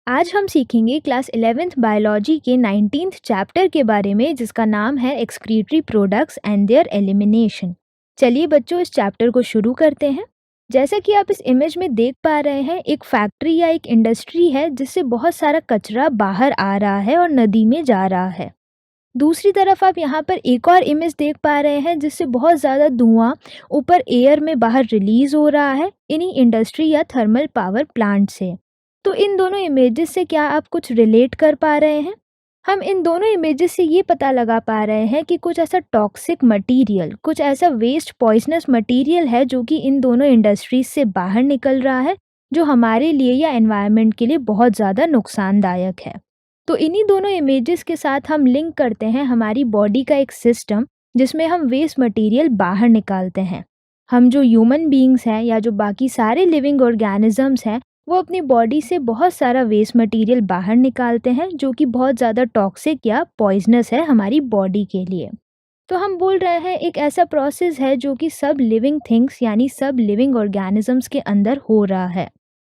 आज हम सीखेंगे क्लास 11th बायोलॉजी के 19th चैप्टर के बारे में जिसका नाम है excretory products and there elimination. चलिए बच्चों इस चैप्टर को शुरू करते हैं। जैसा कि आप इस इमेज में देख पा रहे हैं, एक फैक्ट्री या एक इंडस्ट्री है जिससे बहुत सारा कचरा बाहर आ रहा है और नदी में जा रहा है। दूसरी तरफ आप यहाँ पर एक और इमेज देख पा रहे हैं जिससे बहुत ज़्यादा धुआं ऊपर एयर में बाहर रिलीज हो रहा है इन्हीं इंडस्ट्री या थर्मल पावर प्लांट से। तो इन दोनों इमेजेस से क्या आप कुछ रिलेट कर पा रहे हैं? हम इन दोनों इमेजेस से ये पता लगा पा रहे हैं कि कुछ ऐसा टॉक्सिक मटेरियल, कुछ ऐसा वेस्ट पॉइजनस मटेरियल है जो कि इन दोनों इंडस्ट्रीज से बाहर निकल रहा है, जो हमारे लिए या एनवायरनमेंट के लिए बहुत ज़्यादा नुकसानदायक है। तो इन्हीं दोनों इमेजेस के साथ हम लिंक करते हैं हमारी बॉडी का एक सिस्टम जिसमें हम वेस्ट मटेरियल बाहर निकालते हैं। हम जो ह्यूमन बीइंग्स हैं या जो बाकी सारे लिविंग ऑर्गेनिजम्स हैं, वो अपनी बॉडी से बहुत सारा वेस्ट मटेरियल बाहर निकालते हैं जो कि बहुत ज़्यादा टॉक्सिक या पॉइजनस है हमारी बॉडी के लिए। तो हम बोल रहे हैं एक ऐसा प्रोसेस है जो कि सब लिविंग थिंग्स यानी सब लिविंग ऑर्गेनिजम्स के अंदर हो रहा है।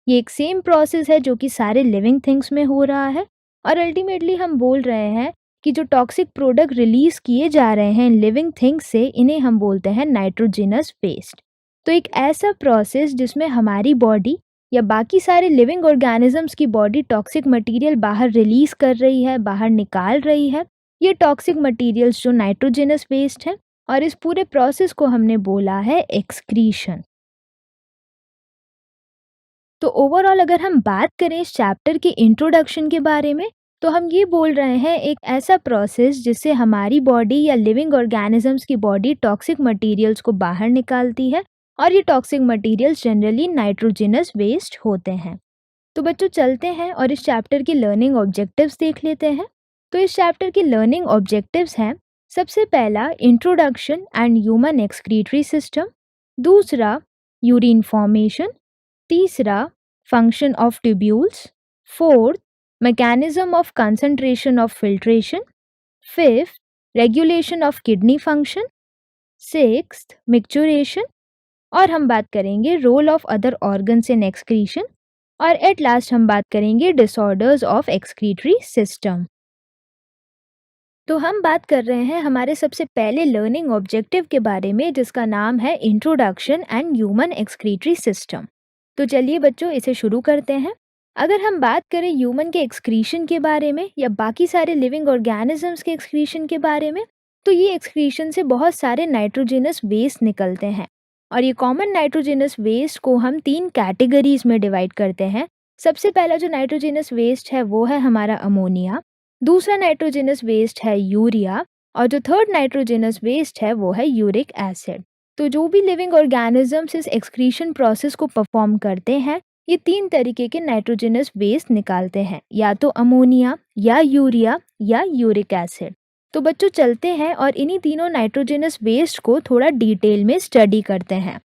ये एक सेम प्रोसेस है जो कि सारे लिविंग थिंग्स में हो रहा है और अल्टीमेटली हम बोल रहे हैं कि जो टॉक्सिक प्रोडक्ट रिलीज किए जा रहे हैं लिविंग थिंग्स से, इन्हें हम बोलते हैं नाइट्रोजिनस वेस्ट। तो एक ऐसा प्रोसेस जिसमें हमारी बॉडी या बाकी सारे लिविंग ऑर्गेनिजम्स की बॉडी टॉक्सिक मटेरियल बाहर रिलीज कर रही है, बाहर निकाल रही है, ये टॉक्सिक मटेरियल्स जो नाइट्रोजिनस वेस्ट है, और इस पूरे प्रोसेस को हमने बोला है एक्सक्रीशन। तो ओवरऑल अगर हम बात करें इस चैप्टर के इंट्रोडक्शन के बारे में, तो हम ये बोल रहे हैं एक ऐसा प्रोसेस जिससे हमारी बॉडी या लिविंग ऑर्गेनिजम्स की बॉडी टॉक्सिक मटेरियल्स को बाहर निकालती है और ये toxic materials generally nitrogenous waste होते हैं। तो बच्चों चलते हैं और इस चैप्टर के लर्निंग ऑब्जेक्टिव्स देख लेते हैं। तो इस चैप्टर के लर्निंग ऑब्जेक्टिव्स हैं, सबसे पहला introduction and human excretory system, दूसरा यूरिन फॉर्मेशन, तीसरा function of tubules, fourth mechanism of concentration of filtration, fifth regulation of kidney function, sixth micturition, और हम बात करेंगे role of other organs in excretion, और एट लास्ट हम बात करेंगे डिसऑर्डर्स ऑफ एक्सक्रीटरी सिस्टम। तो हम बात कर रहे हैं हमारे सबसे पहले लर्निंग ऑब्जेक्टिव के बारे में जिसका नाम है introduction and human excretory system. तो चलिए बच्चों इसे शुरू करते हैं। अगर हम बात करें ह्यूमन के एक्सक्रीशन के बारे में या बाकी सारे लिविंग ऑर्गेनिजम्स के एक्सक्रीशन के बारे में, तो ये एक्सक्रीशन से बहुत सारे नाइट्रोजिनस वेस्ट निकलते हैं और ये कॉमन नाइट्रोजिनस वेस्ट को हम 3 कैटेगरीज में डिवाइड करते हैं। सबसे पहला जो नाइट्रोजिनस वेस्ट है वो है हमारा अमोनिया, दूसरा नाइट्रोजिनस वेस्ट है यूरिया, और जो थर्ड नाइट्रोजिनस वेस्ट है वो है यूरिक एसिड। तो जो भी लिविंग ऑर्गेनिजम्स इस एक्सक्रीशन प्रोसेस को परफॉर्म करते हैं, ये 3 तरीके के नाइट्रोजिनस वेस्ट निकालते हैं, या तो अमोनिया या यूरिया या यूरिक एसिड। तो बच्चों चलते हैं और इन्हीं तीनों नाइट्रोजिनस वेस्ट को थोड़ा डिटेल में स्टडी करते हैं।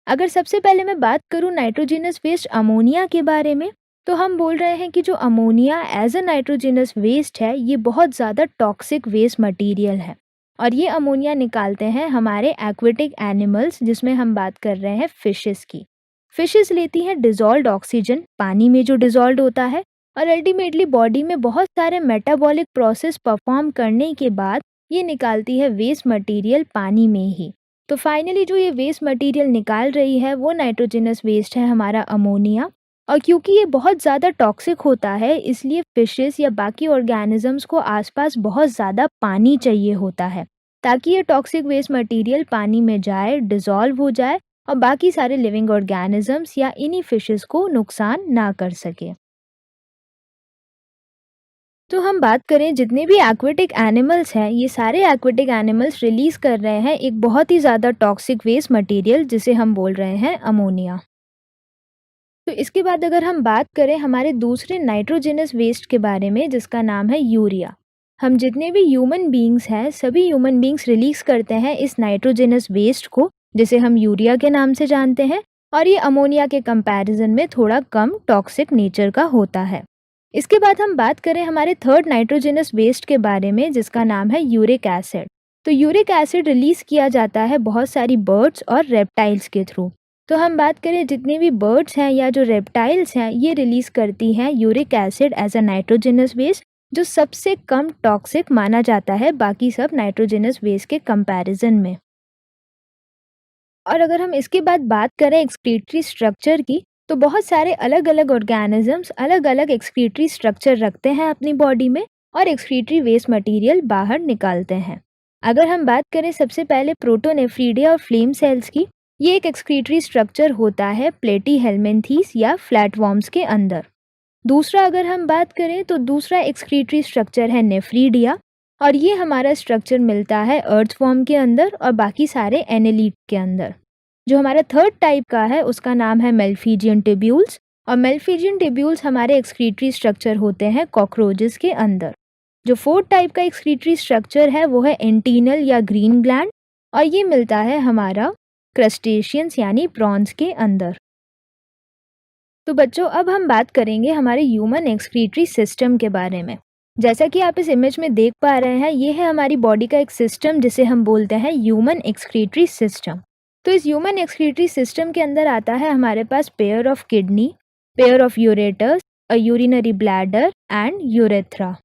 अगर सबसे पहले मैं बात करूं नाइट्रोजिनस वेस्ट अमोनिया के बारे में, तो हम बोल रहे हैं कि जो ammonia as a nitrogenous waste है, ये बहुत ज़्यादा टॉक्सिक वेस्ट मटेरियल है और ये अमोनिया निकालते हैं हमारे एक्वेटिक एनिमल्स, जिसमें हम बात कर रहे हैं फिशेस की। फिशेस लेती हैं डिजॉल्व्ड ऑक्सीजन, पानी में जो डिजॉल्व होता है, और अल्टीमेटली बॉडी में बहुत सारे मेटाबॉलिक प्रोसेस परफॉर्म करने के बाद ये निकालती है वेस्ट मटेरियल पानी में ही। तो फाइनली जो ये वेस्ट मटेरियल निकाल रही है वो नाइट्रोजिनस वेस्ट है हमारा अमोनिया, और क्योंकि ये बहुत ज़्यादा टॉक्सिक होता है इसलिए फिशेस या बाकी ऑर्गेनिजम्स को आसपास बहुत ज़्यादा पानी चाहिए होता है ताकि ये टॉक्सिक वेस्ट मटेरियल पानी में जाए, डिजॉल्व हो जाए और बाकी सारे लिविंग ऑर्गेनिजम्स या इन्हीं फिशेस को नुकसान ना कर सके। तो हम बात करें जितने भी एक्वेटिक एनिमल्स हैं, ये सारे एक्वेटिक एनिमल्स रिलीज कर रहे हैं एक बहुत ही ज़्यादा टॉक्सिक वेस्ट मटेरियल जिसे हम बोल रहे हैं अमोनिया। तो इसके बाद अगर हम बात करें हमारे दूसरे नाइट्रोजिनस वेस्ट के बारे में जिसका नाम है यूरिया, हम जितने भी ह्यूमन बीइंग्स हैं सभी ह्यूमन बीइंग्स रिलीज करते हैं इस नाइट्रोजिनस वेस्ट को जिसे हम यूरिया के नाम से जानते हैं, और ये अमोनिया के कंपैरिजन में थोड़ा कम टॉक्सिक नेचर का होता है। इसके बाद हम बात करें हमारे थर्ड नाइट्रोजिनस वेस्ट के बारे में जिसका नाम है यूरिक एसिड। तो यूरिक एसिड रिलीज किया जाता है बहुत सारी बर्ड्स और रेप्टाइल्स के थ्रू। तो हम बात करें जितने भी बर्ड्स हैं या जो रेप्टाइल्स हैं, ये रिलीज़ करती हैं uric acid as a nitrogenous base, जो सबसे कम टॉक्सिक माना जाता है बाकी सब नाइट्रोजनस बेस के कंपैरिजन में। और अगर हम इसके बाद बात करें एक्सक्रीटरी स्ट्रक्चर की, तो बहुत सारे अलग-अलग ऑर्गेनिजम्स अलग-अलग एक्सक्रीटरी स्ट्रक्चर रखते हैं अपनी बॉडी में और एक्सक्रीटरी वेस्ट मटेरियल बाहर निकालते हैं। अगर हम बात करें सबसे पहले प्रोटोनेफ्रीडिया और फ्लेम सेल्स की, ये एक एक्सक्रीटरी स्ट्रक्चर होता है प्लेटीहेल्मिन्थेस या फ्लैटवर्म्स के अंदर। दूसरा अगर हम बात करें तो दूसरा एक्सक्रीटरी स्ट्रक्चर है नेफ्रीडिया, और ये हमारा स्ट्रक्चर मिलता है अर्थवर्म के अंदर और बाकी सारे एनेलीड के अंदर। जो हमारा थर्ड टाइप का है उसका नाम है मेल्फिजियन टिब्यूल्स, और मेल्फिजियन टिब्यूल्स हमारे एक्सक्रीटरी स्ट्रक्चर होते हैं कॉकरोचेस के अंदर। जो फोर्थ टाइप का एक्सक्रीटरी स्ट्रक्चर है वो है एंटीनल या ग्रीन ग्लैंड, और ये मिलता है हमारा क्रस्टेशियंस यानी प्रॉन्स के अंदर। तो बच्चों अब हम बात करेंगे हमारे ह्यूमन एक्सक्रीटरी सिस्टम के बारे में। जैसा कि आप इस इमेज में देख पा रहे हैं, ये है हमारी बॉडी का एक सिस्टम जिसे हम बोलते हैं ह्यूमन एक्सक्रीटरी सिस्टम। तो इस ह्यूमन एक्सक्रीटरी सिस्टम के अंदर आता है हमारे पास pair of kidney, pair of ureters, a urinary bladder and urethra.